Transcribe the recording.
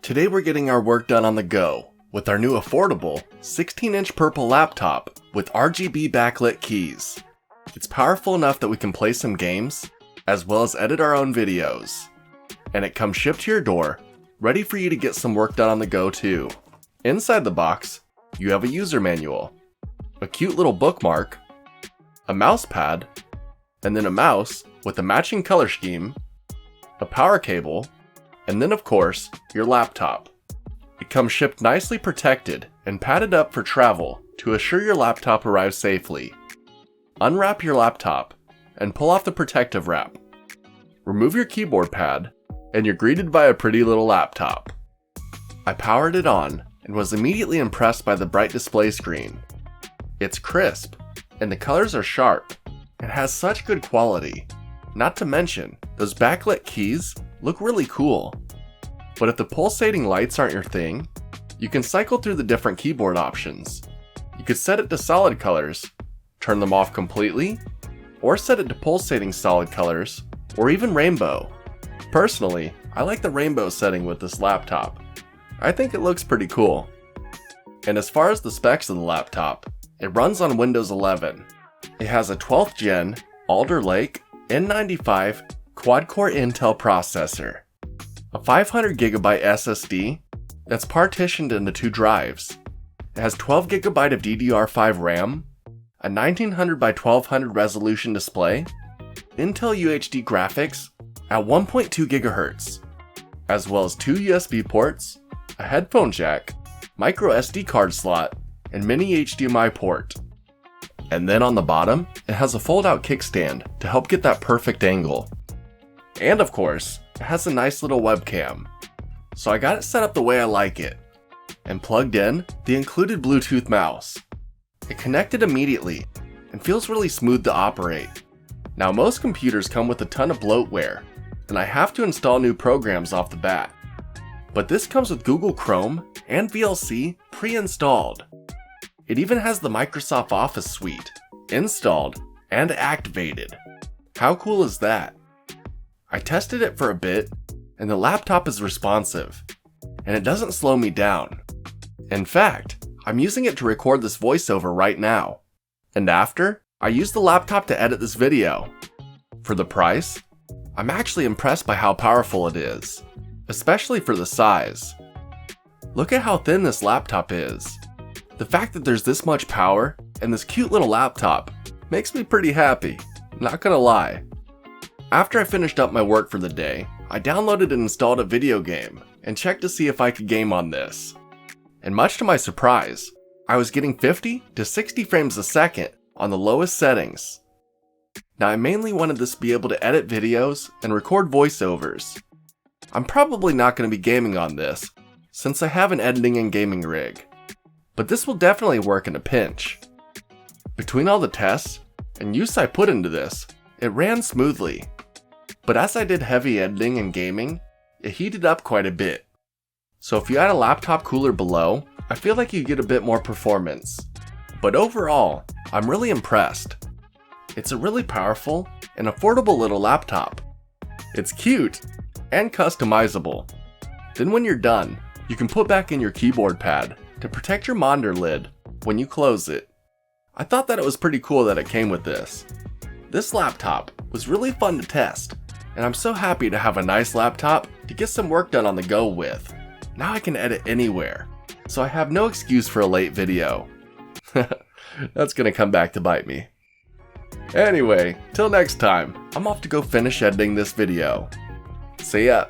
Today we're getting our work done on the go with our new affordable 16-inch purple laptop with RGB backlit keys. It's powerful enough that we can play some games, as well as edit our own videos. And it comes shipped to your door, ready for you to get some work done on the go too. Inside the box, you have a user manual, a cute little bookmark, a mouse pad, and then a mouse with a matching color scheme, a power cable, and then of course, your laptop. It comes shipped nicely protected and padded up for travel to assure your laptop arrives safely. Unwrap your laptop and pull off the protective wrap. Remove your keyboard pad and you're greeted by a pretty little laptop. I powered it on and was immediately impressed by the bright display screen. It's crisp and the colors are sharp and has such good quality. Not to mention, those backlit keys look really cool. But if the pulsating lights aren't your thing, you can cycle through the different keyboard options. You could set it to solid colors, turn them off completely, or set it to pulsating solid colors, or even rainbow. Personally, I like the rainbow setting with this laptop. I think it looks pretty cool. And as far as the specs of the laptop, it runs on Windows 11. It has a 12th gen Alder Lake N95 quad-core Intel processor, a 500GB SSD that's partitioned into 2 drives. It has 12GB of DDR5 RAM, a 1900 by 1200 resolution display, Intel UHD graphics at 1.2 GHz, as well as 2 USB ports, a headphone jack, micro SD card slot, and mini HDMI port. And then on the bottom, it has a fold-out kickstand to help get that perfect angle. And of course, it has a nice little webcam. So I got it set up the way I like it, and plugged in the included Bluetooth mouse. It connected immediately, and feels really smooth to operate. Now most computers come with a ton of bloatware, and I have to install new programs off the bat. But this comes with Google Chrome and VLC pre-installed. It even has the Microsoft Office suite installed and activated. How cool is that? I tested it for a bit, and the laptop is responsive, and it doesn't slow me down. In fact, I'm using it to record this voiceover right now. And after, I use the laptop to edit this video. For the price, I'm actually impressed by how powerful it is, especially for the size. Look at how thin this laptop is. The fact that there's this much power and this cute little laptop makes me pretty happy, not gonna lie. After I finished up my work for the day, I downloaded and installed a video game and checked to see if I could game on this. And much to my surprise, I was getting 50 to 60 frames a second on the lowest settings. Now I mainly wanted this to be able to edit videos and record voiceovers. I'm probably not going to be gaming on this, since I have an editing and gaming rig. But this will definitely work in a pinch. Between all the tests and use I put into this, it ran smoothly. But as I did heavy editing and gaming, it heated up quite a bit. So if you add a laptop cooler below, I feel like you get a bit more performance. But overall, I'm really impressed. It's a really powerful and affordable little laptop. It's cute and customizable. Then when you're done, you can put back in your keyboard pad to protect your monitor lid when you close it. I thought that it was pretty cool that it came with this. This laptop was really fun to test, and I'm so happy to have a nice laptop to get some work done on the go with. Now I can edit anywhere, so I have no excuse for a late video. That's gonna come back to bite me. Anyway, till next time, I'm off to go finish editing this video. See ya!